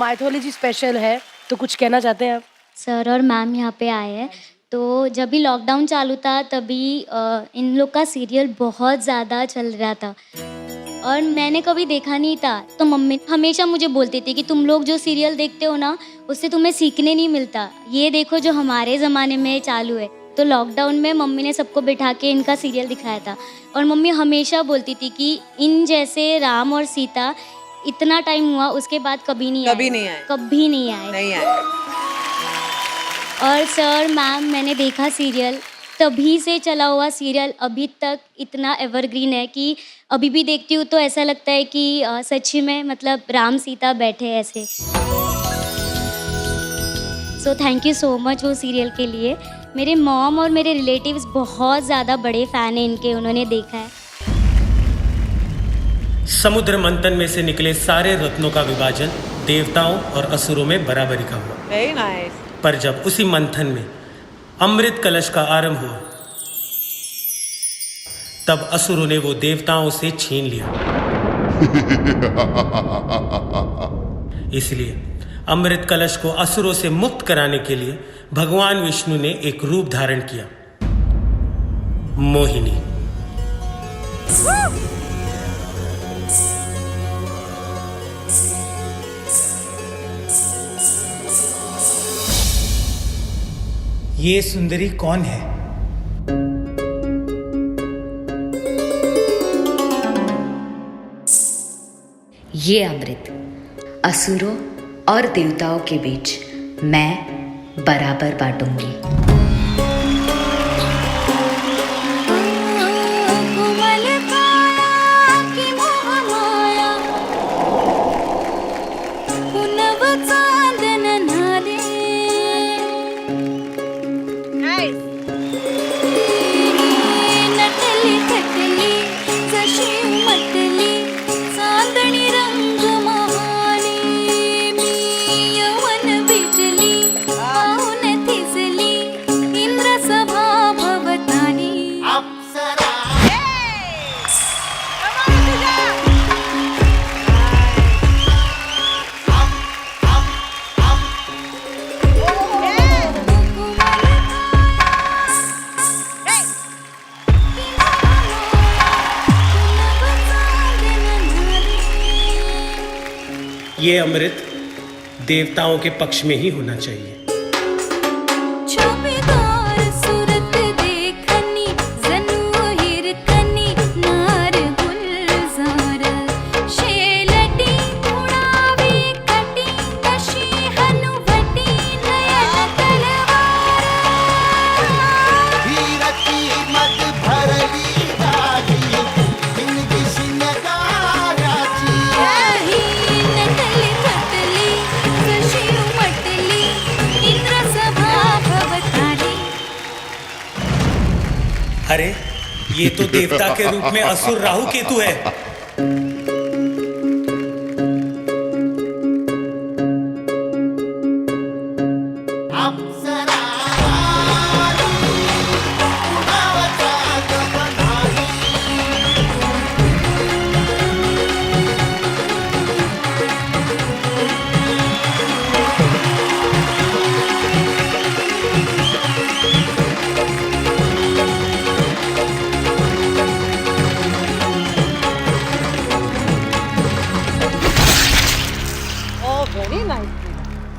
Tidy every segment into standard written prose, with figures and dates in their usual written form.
Mythology special है, तो कुछ कहना चाहते हैं आप? सर और मैम यहाँ पे आए हैं, तो जब भी लॉकडाउन चालू था तभी इन लोग का सीरियल बहुत ज़्यादा चल रहा था और मैंने कभी देखा नहीं था। तो मम्मी हमेशा मुझे बोलती थी कि तुम लोग जो सीरियल देखते हो ना, उससे तुम्हें सीखने नहीं मिलता, ये देखो जो हमारे ज़माने में चालू है। तो लॉकडाउन में मम्मी ने सबको बिठा के इनका सीरियल दिखाया था और मम्मी हमेशा बोलती थी कि इन जैसे राम और सीता इतना टाइम हुआ उसके बाद कभी नहीं आए, कभी नहीं आए। और सर मैम, मैंने देखा सीरियल, तभी से चला हुआ सीरियल अभी तक इतना एवरग्रीन है कि अभी भी देखती हूँ तो ऐसा लगता है कि सच में मतलब राम सीता बैठे ऐसे। So thank you so much वो सीरियल के लिए। मेरे मॉम और मेरे रिलेटिव्स बहुत ज़्यादा बड़े फ़ैन हैं इनके, उन्होंने देखा है। समुद्र मंथन में से निकले सारे रत्नों का विभाजन देवताओं और असुरों में बराबरी का हुआ। Very nice. पर जब उसी मंथन में अमृत कलश का आरंभ हुआ, तब असुरों ने वो देवताओं से छीन लिया। इसलिए अमृत कलश को असुरों से मुक्त कराने के लिए भगवान विष्णु ने एक रूप धारण किया, मोहिनी। ये सुंदरी कौन है? ये अमृत असुरों और देवताओं के बीच मैं बराबर बांटूंगी। ये अमृत देवताओं के पक्ष में ही होना चाहिए। अरे ये तो देवता के रूप में असुर राहु केतु है।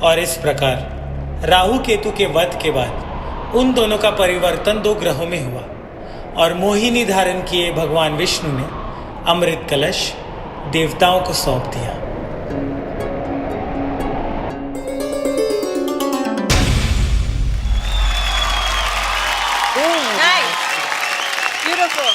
और इस प्रकार राहु केतु के वध के बाद उन दोनों का परिवर्तन 2 ग्रहों में हुआ और मोहिनी धारण किए भगवान विष्णु ने अमृत कलश देवताओं को सौंप दिया। Nice. Beautiful.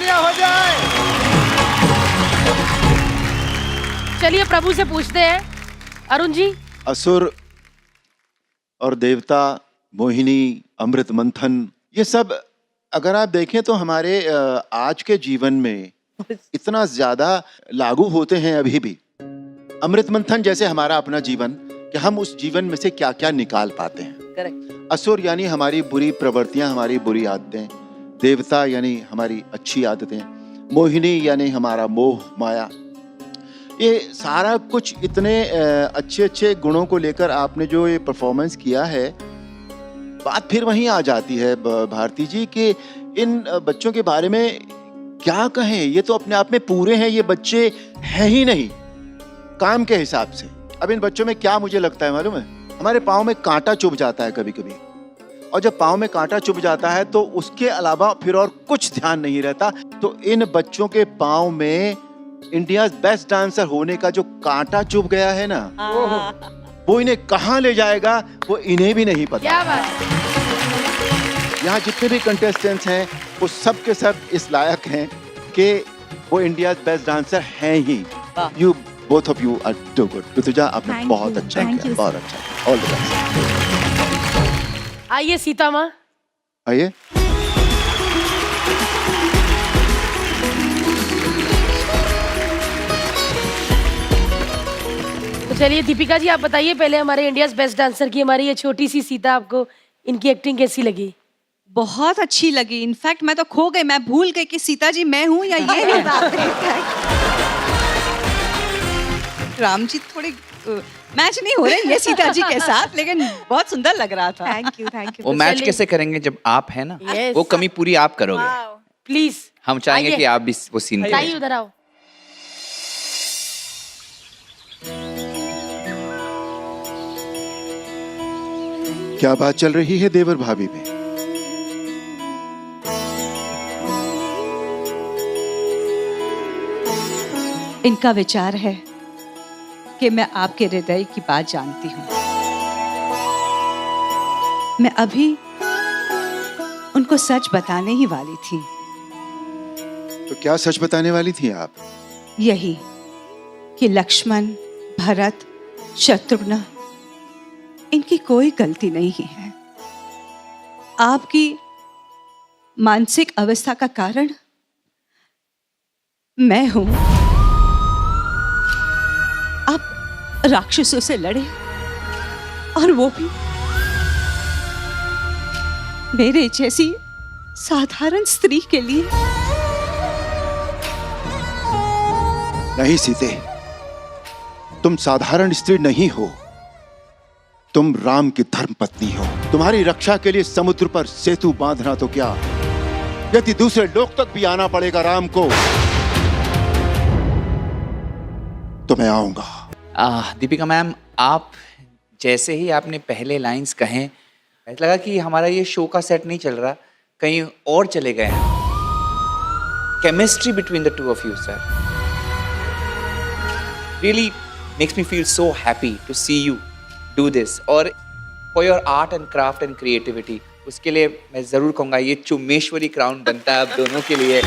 हो जाए। चलिए प्रभु से पूछते हैं, अरुण जी। असुर और देवता, मोहिनी, अमृत मंथन, ये सब अगर आप देखें तो हमारे आज के जीवन में इतना ज्यादा लागू होते हैं अभी भी। अमृत मंथन जैसे हमारा अपना जीवन, कि हम उस जीवन में से क्या क्या निकाल पाते हैं। Correct. असुर यानी हमारी बुरी प्रवृत्तियां, हमारी बुरी आदतें, देवता यानी हमारी अच्छी आदतें, मोहिनी यानी हमारा मोह माया। ये सारा कुछ इतने अच्छे अच्छे गुणों को लेकर आपने जो ये परफॉर्मेंस किया है, बात फिर वहीं आ जाती है भारती जी कि इन बच्चों के बारे में क्या कहें। ये तो अपने आप में पूरे हैं, ये बच्चे हैं ही नहीं काम के हिसाब से। अब इन बच्चों में क्या मुझे लगता है मालूम है, हमारे पाँव में कांटा चुभ जाता है कभी कभी, और जब पाँव में कांटा चुभ जाता है तो उसके अलावा फिर और कुछ ध्यान नहीं रहता। तो इन बच्चों के पाँव में इंडिया बेस्ट डांसर होने का जो कांटा चुभ गया है ना, वो इन्हें कहाँ ले जाएगा वो इन्हें भी नहीं पता। क्या बात। यहाँ जितने भी कंटेस्टेंट्स हैं वो सब के सब इस लायक हैं कि वो इंडिया बेस्ट डांसर हैं ही। You both of you are too good. Rutuja आपने बहुत अच्छा किया, बहुत अच्छा। All the best. आइए सीता माँ, आइए। तो चलिए दीपिका जी आप बताइए पहले हमारे इंडिया बेस्ट डांसर की हमारी ये छोटी सी सीता, आपको इनकी एक्टिंग कैसी लगी? बहुत अच्छी लगी। इनफैक्ट मैं तो खो गई, मैं भूल गई कि सीता जी मैं हूँ या ये है। राम जी थोड़े मैच नहीं हो रहे ये सीता जी के साथ, लेकिन बहुत सुंदर लग रहा था। Thank you, thank you. वो मैच कैसे करेंगे जब आप है ना? Yes. वो कमी पूरी आप करोगे। Wow. प्लीज हम चाहेंगे आइए। कि आप भी वो सीन आइए करें। उधर आओ। क्या बात चल रही है देवर भाभी में? इनका विचार है कि मैं आपके हृदय की बात जानती हूँ। मैं अभी उनको सच बताने ही वाली थी। तो क्या सच बताने वाली थी आप? यही कि लक्ष्मण, भरत, शत्रुघ्न इनकी कोई गलती नहीं है। आपकी मानसिक अवस्था का कारण मैं हूं। आप राक्षसों से लड़े और वो भी मेरे जैसी साधारण स्त्री के लिए। नहीं सीते, तुम साधारण स्त्री नहीं हो, तुम राम की धर्मपत्नी हो। तुम्हारी रक्षा के लिए समुद्र पर सेतु बांधना तो क्या, यदि दूसरे लोक तक भी आना पड़ेगा राम को तो मैं आऊंगा। दीपिका मैम, आप जैसे ही आपने पहले लाइंस कहे, ऐसा लगा कि हमारा ये शो का सेट नहीं चल रहा, कहीं और चले गए हैं। Chemistry between the two of you sir really makes me feel so happy to see you do this, और for your art and craft and creativity, उसके लिए मैं ज़रूर कहूँगा ये चुम्मेश्वरी क्राउन बनता है आप दोनों के लिए।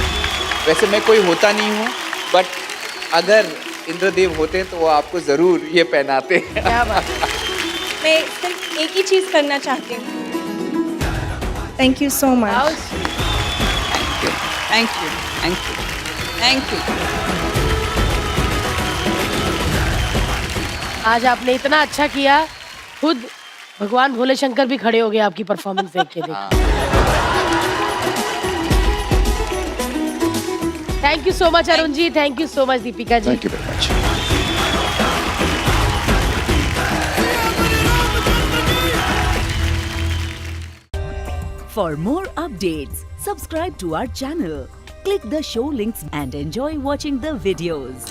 वैसे मैं कोई होता नहीं हूँ, बट अगर इंद्रदेव होते तो वो आपको ज़रूर ये पहनाते हैं। क्या बात। मैं सिर्फ एक ही चीज़ करना चाहती हूँ। Thank you so much. आओ। Thank you, thank you, thank you. आज आपने इतना अच्छा किया, खुद भगवान भोले शंकर भी खड़े हो गए आपकी परफॉर्मेंस देख के। Thank you so much Arun ji, thank you so much Deepika ji. Thank you very much. For more updates, subscribe to our channel, click the show links and enjoy watching the videos.